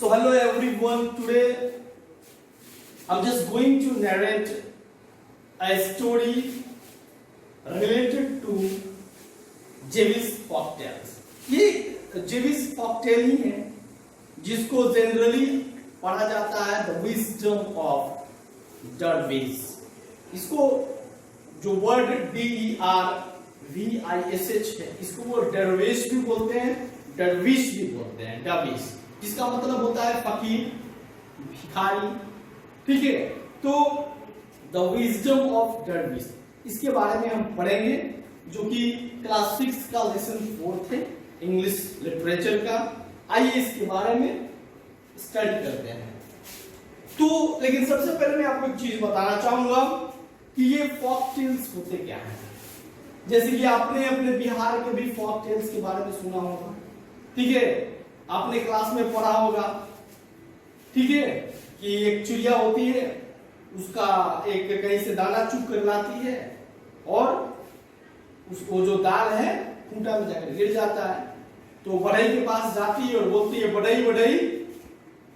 So hello everyone, today I'm just going to narrate a story related to Jewish folktales. ये Jewish फॉकटेल ही है जिसको generally पढ़ा जाता है द विजडम ऑफ डर्विश। इसको जो वर्ड DERVISH है, इसको वो डरवेश भी बोलते हैं, डरविश भी बोलते हैं, डरविश, जिसका मतलब होता है फकीर, भिखारी। ठीक है, तो द विजडम ऑफ डरविश, इसके बारे में हम पढ़ेंगे, जो कि क्लास 6 का लेसन 4 है इंग्लिश लिटरेचर का। आइए इसके बारे में स्टडी करते हैं। तो लेकिन सबसे पहले मैं आपको एक चीज बताना चाहूंगा कि ये फॉक टेल्स होते क्या हैं। जैसे कि आपने अपने बिहार के भी फॉक टेल्स के बारे में सुना होगा, ठीक है, आपने क्लास में पढ़ा होगा, ठीक है, कि एक चिड़िया होती है, उसका एक कहीं से दाना चुग कर लाती है और उसको जो दाल है खूंटा में जाकर गिर जाता है। तो बढ़ई के पास जाती है और बोलती है, बढ़ई बढ़ई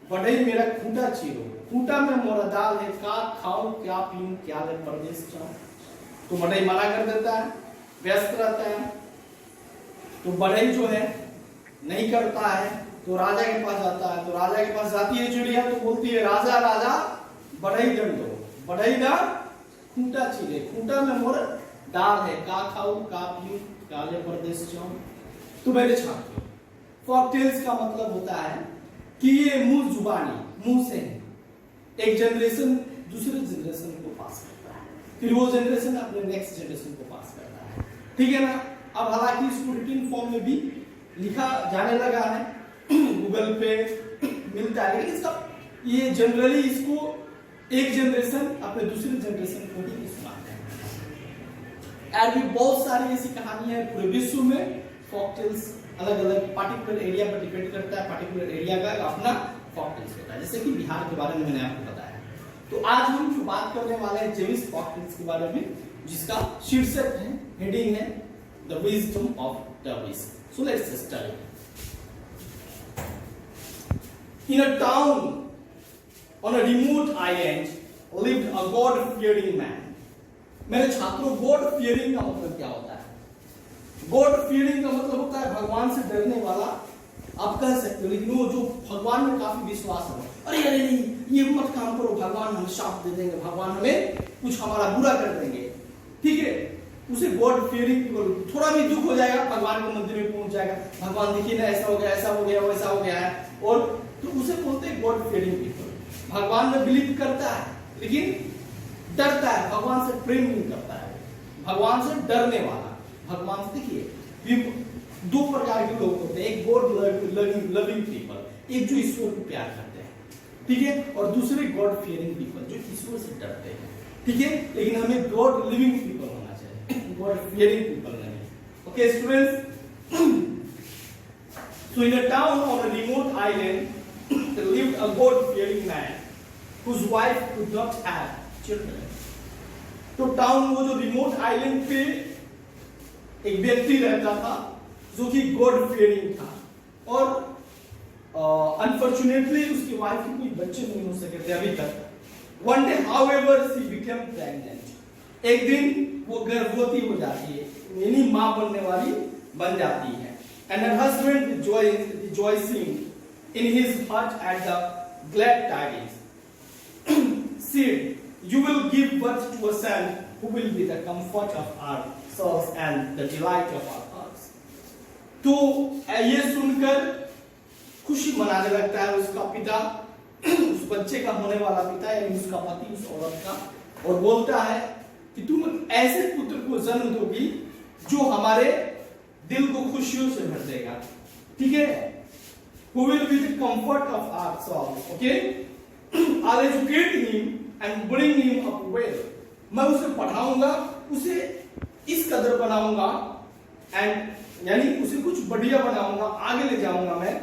बढ़ई मेरा खूंटा चीरो, खूंटा में मोरा दाल है, का खाऊं क्या पीऊं क्या ले परदेश जाऊं। तो बढ़ई मना कर देता है, व्यस्त रहता है। तो बढ़ई जो है नहीं करता है, तो राजा के पास जाता है। तो राजा के पास जाती है चिड़िया, तो बोलती है, राजा राजा बढ़ई दंड दो, बढ़ई ना खूंटा चीरे, खूंटा में मोर दाल है, का खाऊं का पीऊं क्या ले परदेश जाऊं। तो मेरे छात्रों, फॉकटेल्स का मतलब होता है कि ये मुंह जुबानी, मुंह से एक जनरेशन दूसरे जनरेशन को पास करता है, फिर वो जनरेशन अपने नेक्स्ट जनरेशन को पास करता है, ठीक है ना। अब हालांकि इसको रिटन फॉर्म में भी लिखा जाने लगा है, गूगल पे मिलता है, लेकिन इसका ये जनरली इसको एक जनरेशन अपने दूसरे जनरेशन को ही सुनाते हैं। और भी बहुत सारी ऐसी कहानियां हैं पूरे विश्व में। फॉकटेल्स अलग अलग पार्टिकुलर एरिया पर डिपेंड करता है, पार्टिकुलर एरिया का अपना फॉकटेल्स होता है। जैसे कि बिहार के बारे में मैंने आपको बताया। तो आज हम जो बात करने वाले हैं जेविस फॉकटेल्स के बारे में, जिसका शीर्षक है, हेडिंग है the wisdom of dervish. So let's start. In a town on a remote island lived a God-fearing man. मेरे छात्रों, गॉड फियरिंग का मतलब क्या होता है? गॉड फियरिंग का मतलब होता है भगवान से डरने वाला, आप कह सकते हो, लेकिन वो जो भगवान में काफी विश्वास है। अरे अरे नहीं, ये मत काम करो, भगवान हमें शाप दे देंगे, भगवान हमें कुछ हमारा बुरा कर देंगे, ठीक है, उसे गॉड फियरिंग। थोड़ा भी दुख हो जाएगा, भगवान के मंदिर में पहुंच जाएगा, भगवान देखिए ना, ऐसा हो गया, ऐसा हो गया, वैसा हो गया है, और तो उसे बोलते हैं गॉड फियरिंग पीपल। भगवान में बिलीव करता है लेकिन डरता है, भगवान से प्रेम नहीं करता है, भगवान से डरने वाला। भगवान से देखिए दो प्रकार के लोग होते हैं, एक गॉड लविंग पीपल, एक जो ईश्वर को प्यार करते हैं, ठीक है, और दूसरे गॉड फियरिंग पीपल जो ईश्वर से डरते हैं, ठीक है। लेकिन हमें गॉड लिविंग पीपल होना चाहिए, गॉड फियरिंग पीपल नहीं। Okay students, so in a town on a remote island there lived a God-fearing man whose wife could not have children. तो टाउन, वो जो रिमोट आइलैंड पे एक व्यक्ति रहता था जो कि गॉड फियरिंग था, और अनफॉर्चुनेटली उसकी वाइफ के कोई बच्चे नहीं हो सके थे अभी तक। One day however she became pregnant, एक दिन वो गर्भवती हो जाती है, यानी मां बनने वाली बन जाती है। And her husband rejoicing in his heart at the glad tidings, said, "You will give birth to a son who will be the comfort of our souls and the delight of our hearts." तो ये सुनकर खुशी मनाने लगता है उसका पिता, उस बच्चे का होने वाला पिता, यानी उसका पति उस औरत का, और बोलता है कि तुम ऐसे पुत्र को जन्म दोगी जो हमारे दिल को खुशियों से भर देगा, ठीक है। Who will be the comfort of our souls, okay? I'll educate him and bring him up well. मैं उसे पढ़ाऊंगा, उसे इस कदर बनाऊंगा, एंड यानी उसे कुछ बढ़िया बनाऊंगा, आगे ले जाऊंगा मैं।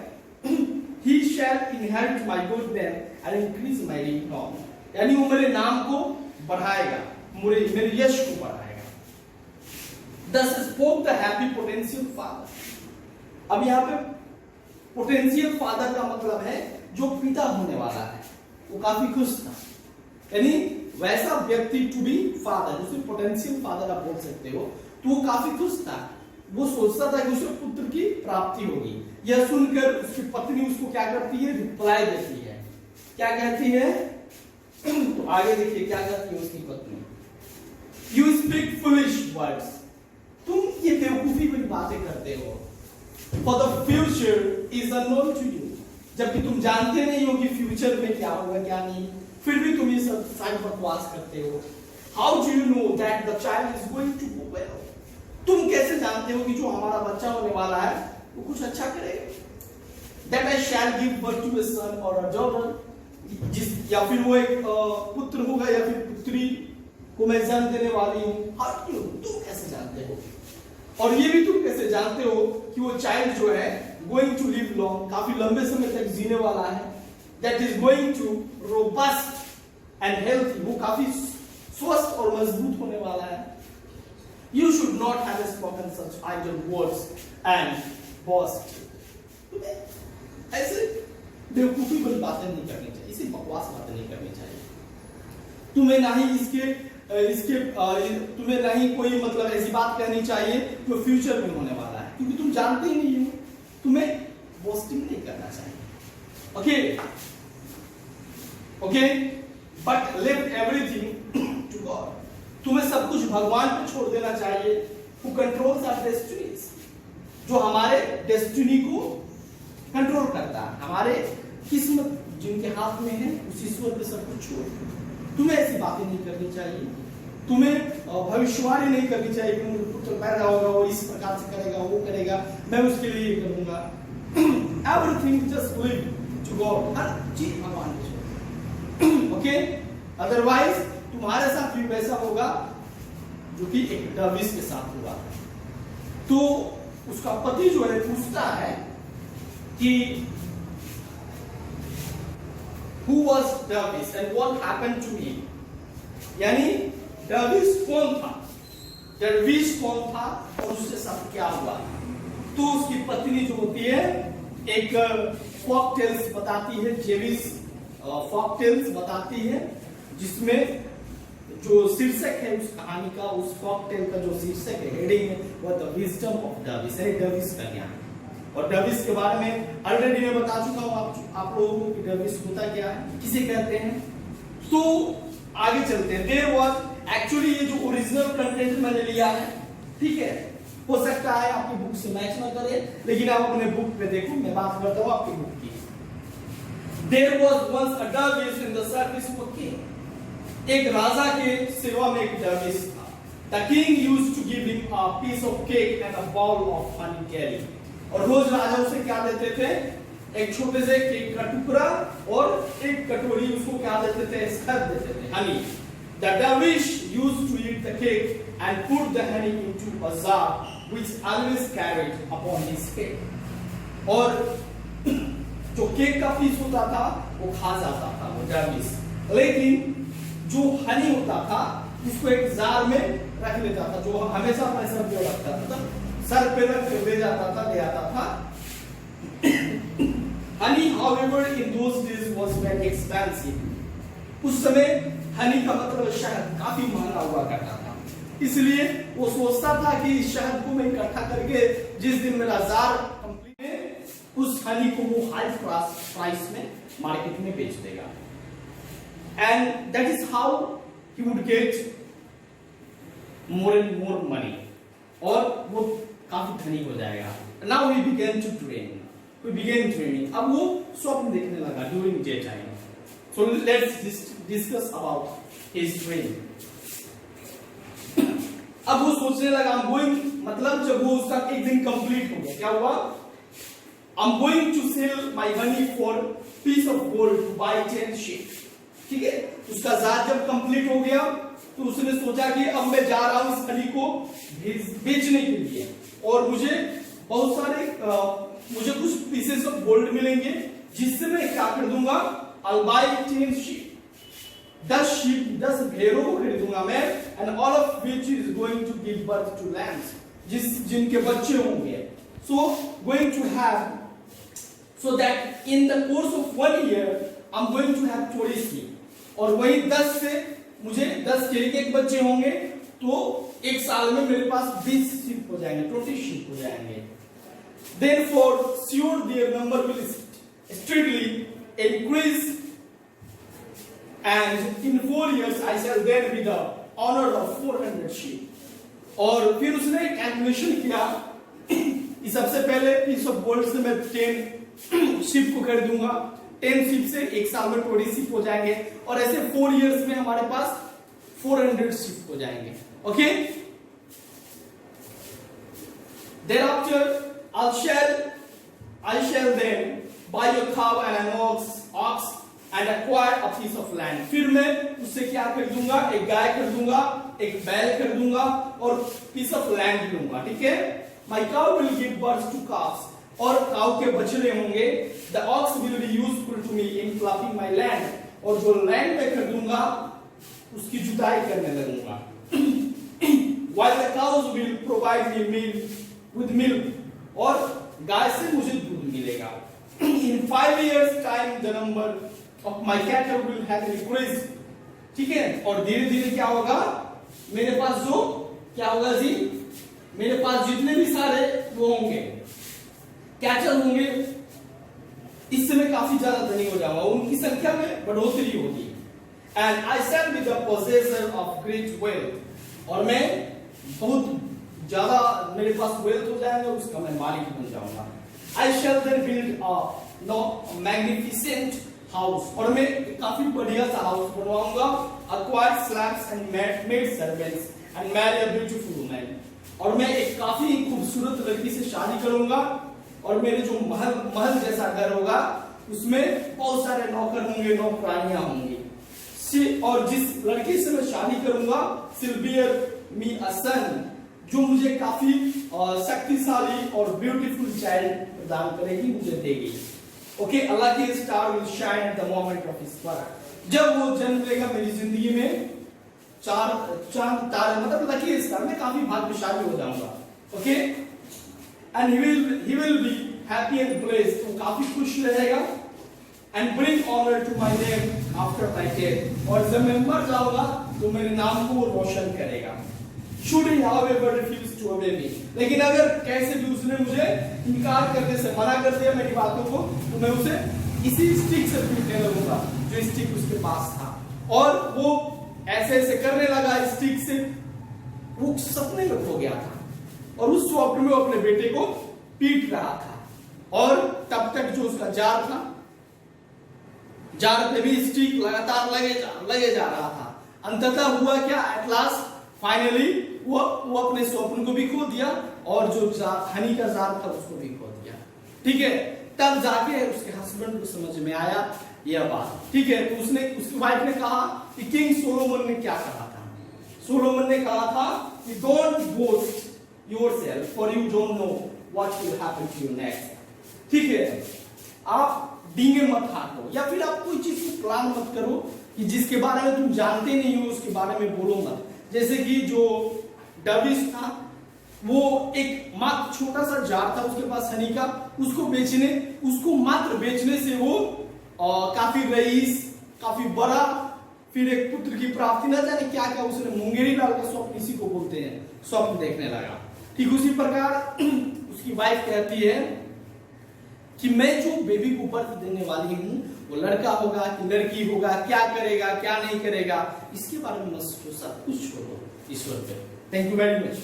He shall inherit my good name and increase my renown. यानी वो मेरे नाम को बढ़ाएगा, मेरे यश को बढ़ाएगा। Thus spoke the happy potential father. अब यहाँ पे पोटेंशियल फादर का मतलब है जो पिता होने वाला है वो काफी खुश था, यानी वैसा व्यक्ति टू बी फादर, उसे पोटेंशियल फादर आप बोल सकते हो, तो वो काफी खुश था। वो सोचता था कि उसे पुत्र की प्राप्ति होगी। यह सुनकर उसकी पत्नी उसको क्या करती है, रिप्लाई देती है। क्या कहती है, तो आगे देखिए क्या कहती है उसकी पत्नी, यू स्पीक फुलिश वर्ड्स, तुम ये बेवकूफी वाली बातें करते हो। For the future is unknown to you, जबकि तुम जानते नहीं हो कि फ्यूचर में क्या होगा क्या नहीं, फिर भी तुम ये सब सारी बकवास करते हो। How do you know that the child is going to go well? तुम कैसे जानते हो कि जो हमारा बच्चा होने वाला है वो कुछ अच्छा करेगा। That I shall give birth to a son or a daughter, या फिर वो एक पुत्र होगा या फिर पुत्री को मैं जन्म देने वाली हूँ। How do you know? तुम कैसे जानते हो? और ये भी तुम कैसे जानते हो कि वो चाइल्ड जो है गोइंग टू लिव लॉन्ग, काफी लंबे समय तक जीने वाला है। That is going to robust and healthy, वो काफी स्वस्थ और मजबूत होने वाला है। You should not have spoken such idle words and boast, ऐसे बेवकूफी वाली बातें नहीं करनी चाहिए, इसी बकवास बातें नहीं करनी चाहिए। तुम्हें ना ही तुम्हें नहीं कोई मतलब ऐसी बात कहनी चाहिए जो फ्यूचर में होने वाला है, क्योंकि तुम जानते ही नहीं हो। तुम्हें बोस्टिंग नहीं करना चाहिए। Okay okay, but leave everything to God, तुम्हें सब कुछ भगवान पे छोड़ देना चाहिए। हु कंट्रोल्स आवर डेस्टिनीज, जो हमारे डेस्टिनी को कंट्रोल करता है, हमारे किस्मत जिनके हाथ में है उस ईश्वर पे सब कुछ छोड़। तुम्हें ऐसी बातें नहीं करनी चाहिए, तुम्हें भविष्यवाणी नहीं करनी चाहिए कि मुझे पुत्र पैदा होगा, वो इस प्रकार से करेगा, वो करेगा, मैं उसके लिए ये करूंगा। Everything just leave to God, हर चीज भगवान के छोड़। ओके, अदरवाइज तुम्हारे साथ भी वैसा होगा जो कि एक डर्विस के साथ हुआ। तो उसका पति जो है पूछता है कि Who was Davis and what happened to him? यानी डर्विस कौन था, डर्विश कौन था और उसके साथ क्या हुआ। तो उसकी पत्नी जो होती है एक फॉक टेल्स बताती है, जेविस फॉक टेल्स बताती है, जिसमें जो शीर्षक है उस कहानी का, उस फॉक टेल का जो शीर्षक है, हेडिंग है, वो द विजडम ऑफ डर्विस, डर्विस का ज्ञान। और डर्विस के बारे में ऑलरेडी मैं बता चुका हूं आप लोगों को कि डर्विस होता क्या है, किसे कहते हैं। तो आगे चलते हैं। देयर वाज एक्चुअली, ये जो ओरिजिनल कंटेंट मैंने लिया है, ठीक है, हो सकता है आपकी बुक से मैच ना करे, लेकिन आप अपने बुक पे देखो, मैं बात करता हूं आपकी बुक की। There was once a dervish in the service of a king, एक राजा के सेवा में एक डर्विस था। The king used to give him a piece of cake and a bowl of honey carry, और रोज राजा उसे क्या देते थे, एक छोटे से केक का टुकड़ा और एक कटोरी उसको क्या देते थे, शहद देते थे, Honey. The dervish used to eat the cake and put the honey into a jar which always carried upon his head. और जो केक का पीस होता था वो खा जाता था वो डर्विश, लेकिन जो हनी होता था उसको एक जार में रख लेता था, जो हमेशा अपने सर पे रखता था, सर पे रख ले जाता था, ले आता था। Honey however in those days was very expensive. उस समय हनी का मतलब शहद काफी महंगा हुआ करता था, इसलिए वो सोचता था कि इस शहद को मैं इकट्ठा करके जिस दिन मेरा जार कंप्लीट है, उस हनी को वो हाई प्राइस में मार्केट में बेच देगा। And that is how he would get more and more money, और वो काफी धनी हो जाएगा। Now he began to train, he began training. अब वो स्वप्न देखने लगा during daytime. So let's discuss about his training. अब वो सोचने लगा I'm going, मतलब जब वो उसका एक दिन कंप्लीट हो गया, क्या हुआ, I'm going to sell my honey for piece of gold to buy 10 sheep. ठीक है, उसका जार जब कंप्लीट हो गया तो उसने सोचा कि अब मैं जा रहा हूं इस हनी को बेचने के लिए, और मुझे बहुत सारे मुझे कुछ पीसेस ऑफ गोल्ड मिलेंगे, जिससे मैं क्या कर दूंगा, I'll buy 10 sheep, 10 sheep, 10 भेड़ों को खरीदूंगा मैं, and all of which is going to give birth to lambs, जिनके बच्चे होंगे, so going to have so that in the course of 1 year I'm going to have 20 sheep. और वही 10 से मुझे 10 के एक बच्चे होंगे तो एक साल में मेरे पास 20 sheep हो जाएंगे, 20 sheep हो जाएंगे. Therefore, sure their number will steadily increase, and in 4 years I shall then be the owner of 400 sheep. और फिर उसने कैलकुलेशन किया कि सबसे पहले पीस ऑफ गोल्ड से मैं 10 शिप को कर दूंगा, 10 शिप से एक साल में 20 शिप हो जाएंगे और ऐसे 4 इयर्स में हमारे पास 400 शिप हो जाएंगे. Okay, thereafter I shall then buy a cow and an ox and acquire a piece of land. फिर मैं उससे क्या कर दूंगा, एक गाय कर दूंगा, एक बैल कर दूंगा और piece of land लूंगा. ठीक है, my cow will give birth to calves, और काऊ के बछड़े होंगे. The ox will be useful to me in ploughing my land, और जो लैंड में कर दूंगा उसकी जुताई करने लगूंगा. While the cows will provide me with milk, और गाय से मुझे दूध मिलेगा. In 5 years time the number of my cattle will have increased. ठीक है, और धीरे धीरे क्या होगा, मेरे पास जो क्या होगा जी, मेरे पास जितने भी सारे वो होंगे कैटल होंगे, इससे मैं काफी ज्यादा धनी हो जाऊंगा, उनकी संख्या में बढ़ोतरी होगी. And I shall be the possessor of great wealth, और मैं बहुत ज्यादा मेरे पास वेल्थ हो जाएगा, उसका मैं मालिक बन जाऊंगा. I shall then build a magnificent house, और मैं काफी बढ़िया सा हाउस बनवाऊंगा. Acquire slabs and maid servants and marry a beautiful woman, और मैं एक काफी खूबसूरत लड़की से शादी करूंगा, और मेरे जो महल जैसा घर होगा उसमें बहुत सारे नौकर होंगे, नौकरानियां होंगी. और जिस लड़की से मैं शादी करूंगा she'll bear me a son, जो मुझे काफी शक्तिशाली और ब्यूटीफुल चाइल्ड प्रदान करेगी, मुझे देगी. ओके, अल्लाह की star will shine at the moment of his birth, जब वो जन्म लेगा मेरी जिंदगी में चांद तारे, मतलब लकी स्टार, मैं काफी भाग्यशाली हो जाऊंगा. Okay, and he will be happy and blessed, वो काफी खुश रहेगा. And bring honour to my name after my death, और जब मैं मर जाऊंगा तो मेरे नाम को रोशन करेगा. Should he however refuse to obey me, लेकिन अगर कैसे भी उसने मुझे इनकार करने से मना कर दिया मेरी बातों को, तो मैं उसे इसी स्टिक से पीटने लगूंगा जो स्टिक उसके पास था. और वो ऐसे ऐसे करने लगा स्टिक से, वो सपने में खो गया था, और उस स्वप्न में वो अपने बेटे को पीट रहा था. और तब तक जो उसका जार था, जार पे भी स्टिक लगातार लगे जा रहा था. अंततः हुआ क्या, एट लास्ट फाइनली वो अपने स्वप्न को भी खो दिया, और जो हनी का जार था उसको भी खो दिया. ठीक है, तब जाके उसके हस्बैंड को समझ में आया यह बात. ठीक है, तो उसकी वाइफ ने कहा कि किंग सोलोमन ने क्या कहा था. सोलोमन ने कहा था कि don't boast yourself for you don't know what will happen to you next. ठीक है, आप डींगे मत हाको, या फिर आप कोई चीज को प्लान मत करो कि जिसके बारे में तुम जानते नहीं हो उसके बारे में बोलो मत. जैसे कि जो डबिस था, वो एक मात्र छोटा सा जार था उसके पास हनी का, उसको मात्र बेचने से वो काफी रईस, काफी बड़ा, फिर एक पुत्र की प्राप्ति, न जाने क्या क्या उसने मुंगेरी लाल का स्वप्न, इसी को बोलते हैं, स्वप्न देखने लगा. ठीक उसी प्रकार उसकी वाइफ कहती है कि मैं जो बेबी को बर्थ देने वाली हूँ वो लड़का होगा कि लड़की होगा, क्या करेगा क्या नहीं करेगा, इसके बारे में मत सोचो, सब कुछ छोड़ो ईश्वर पे. Thank you very much.